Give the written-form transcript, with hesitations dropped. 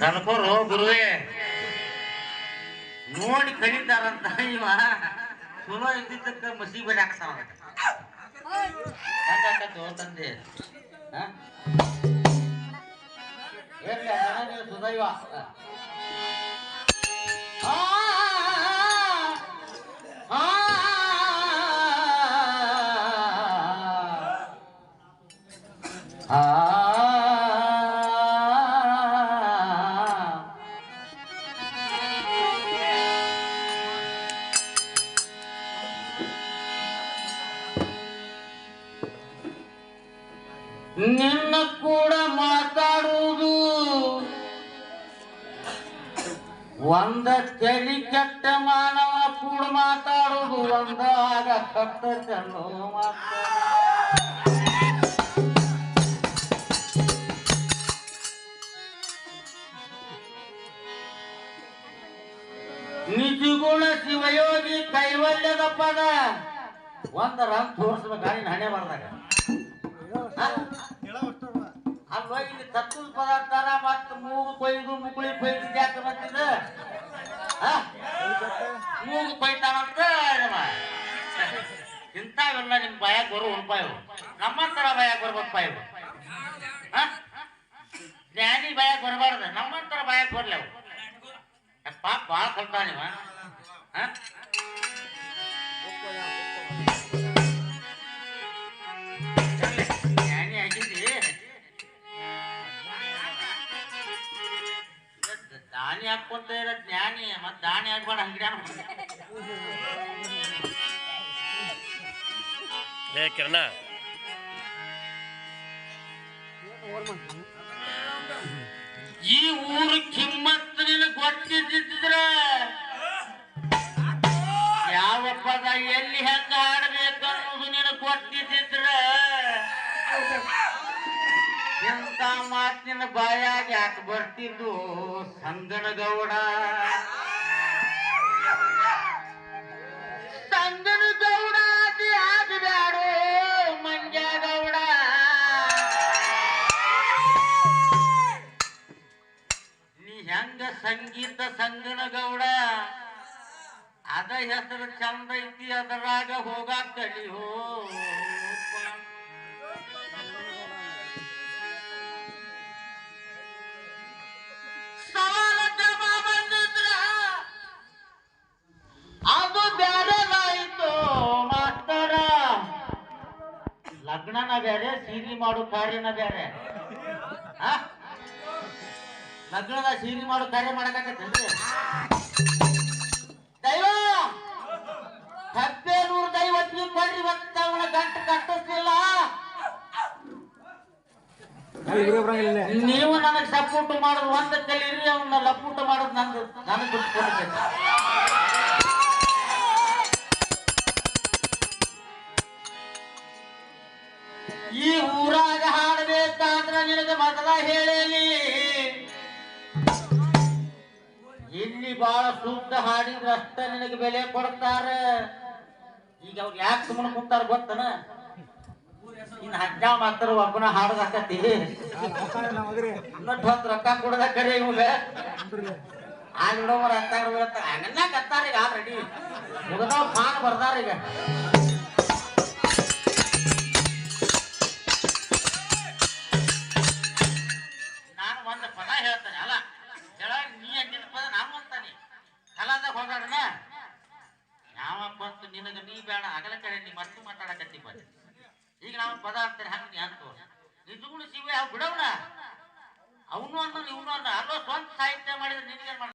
ದನಕೋರು ಗುರುವೇ ನೋಡಿ ಕಲಿತಾರಂತ ಇವ ಚಲೋ ಇದ್ದಿದ್ದಕ್ಕೆ ಮಸಿ ಬರಿ ಹಾಕ್ತಾನ ತಂದೆ ಸುದೈವ ನಿನ್ನ ಕೂಡ ಮಾತಾಡುವುದು ಒಂದ ತಲೆ ಕೆಟ್ಟ ಮಾನವ ಕೂಡ ಮಾತಾಡುವುದು ಒಂದ ಆಗ ಕಟ್ಟ ಚೆನ್ನು ನಿಜಗುಣ ಶಿವಯೋಗಿ ಕೈವಲ್ಯದ ಪದ ಒಂದರ ತೋರಿಸ್ಬೇಕು ಗಾಡಿನ ಹಣೆ ಬರ್ದಾಗ ಅಲ್ವಾ ಇಲ್ಲಿ ತತ್ವದ ಪದಾರ್ಥ ಮತ್ತ ಮೂಗು ಕೊಯ್ದು ಮುಗುಳಿ ಕೊಯ್ದು ಜಾತ ಬಂದಿದ ಮೂಗು ಕೊಯ್ತಾನಂತ ಇಂಥವೆಲ್ಲ ನಿಮ್ ಬಾಯಾಗ ಬರೋ ಉಳ್ಪಾಯವು ನಮ್ಮಂತರ ಬಾಯಾಗ ಬರ್ಬೇಕಪ್ಪ ಇವು ಜ್ಞಾನಿ ಬಾಯಾಗ ಬರಬಾರ್ದು ನಮ್ಮಂತರ ಬಾಯಾಗ ಬರ್ಲಿ ಅವು ಪಾಪ ಭಾಳ ಕಲ್ತಾನಿವ ಜ್ಞಾನಿ ಆಗಿದ್ದಿ ದಾನಿ ಹಾಕೊಂತ ಇರ ಜ್ಞಾನಿ ಮತ್ ದಾನಿ ಆಗ್ಬೇಡ ಅಂಗಡಿಯಾನ ಕಿರಣ ಈ ಊರು ಕಿಮ್ಮತ್ತು ನಿನಗೆ ಗೊತ್ತಿದ್ದಿದ್ರ ಯಾವ ಪದ ಎಲ್ಲಿ ಹೆಂಗ ಹಾಡಬೇಕು ಅನ್ನೋದು ನಿನಗೆ ಗೊತ್ತಿದ್ದಿದ್ರ ಎಂತ ಮಾತಿನ ಬಾಯಾಗ ಯಾಕೆ ಬರ್ತಿದ್ದು ಸಂಗನಗೌಡ ಸಂಗನಗೌಡ ಆಗಬ್ಯಾಡೋ ಮಂಜಗೌಡ ನೀ ಹೆಂಗ ಸಂಗೀತ ಸಂಗನಗೌಡ ಅದ ಹೆಸರು ಚಂದ ಐತಿ ಅದರಾಗ ಹೋಗಾಕ ಕಲಿಯೋ ಅದು ಬ್ಯಾರೆದಾಯಿತು ಮಾಸ್ತರ ಲಗ್ನನ ಬೇರೆ ಸೀರಿ ಮಾಡೋ ಕಾರ್ಯನ ಬೇರೆ ಲಗ್ನದ ಸೀರಿ ಮಾಡೋ ಕಾರ್ಯ ಮಾಡಕತ್ತೇನ್ರಿ ದೈವ ಹತ್ತೇನೂರು ದೈವತ್ಗೆ ಕೊಡ್ರಿ ಇವತ್ತು ಅವನ ಗಂಟು ಕಟ್ಟಿಸ್ಲಿಲ್ಲ ನೀವು ನನಗೆ ಸಪೋರ್ಟ್ ಮಾಡೋದು ಒಂದ ಕಲೀರಿ ಅವನ್ನ ಲಪೂಟ ಮಾಡೋದು ನಂದು ನನಗೆ ಬಿಟ್ಟು ಈ ಊರಾಗ ಹಾಡಬೇಕಾದ್ರ ನಿನಗೆ ಮೊದಲ ಹೇಳೇಲಿ ಇಲ್ಲಿ ಬಹಳ ಶುದ್ಧ ಹಾಡಿದ್ರೆ ಅಷ್ಟ ನಿನಗೆ ಬೆಲೆ ಕೊಡ್ತಾರ ಈಗ ಅವ್ರು ಯಾಕೆ ಸುಮ್ಮನೆ ಕುಂತಾರ ಗೊತ್ತನ ಇನ್ ಹಜ್ಜ ಮಾತ್ರ ಒಬ್ಬನ ಹಾಡದಾಕತಿ ಇನ್ನೊಟ್ಟು ಹೊತ್ತು ರೊಕ್ಕ ಕೊಡದ ಕರೆ ಇವಾಗ ಆ ನೋಡೋಮ ರೊಕ್ಕ ಹಂಗನ್ನ ಕತ್ತಾರ ಈಗ ಆಲ್ರೆಡಿ ಮುಗದವ್ ಫಾನ್ ಬರ್ದಾರ ಈಗ ನಾನು ಒಂದು ಪದ ಹೇಳ್ತಾನೆ ಅಲ್ಲ ಹೇಳ ನೀ ಅಂದಿನ ಪದ ನಾನು ಅಂತಾನೆ ಕಲಾದಾಗ ಹೋಗಾಡನ ಯಾವ ಬಂತು ನಿನಗ ನೀ ಬೇಡ ಅಗಲ ಕಡೆ ನೀ ಮತ್ತೆ ಮಾತಾಡಕತ್ತಿ ಬಂದು ಈಗ ನಾವು ಪದ ಅಂತಾರೆ ಹಂಗ ನೀ ಅಂತು ನಿಜಗುಣ ಶಿವ ಅವ್ ಬಿಡವನ ಅವನು ಅನ್ನ ಇವನು ಅನ್ನ ಅಲ್ಲೋ ಸ್ವಂತ ಸಾಹಿತ್ಯ ಮಾಡಿದ್ರೆ ನಿನಗೇನ್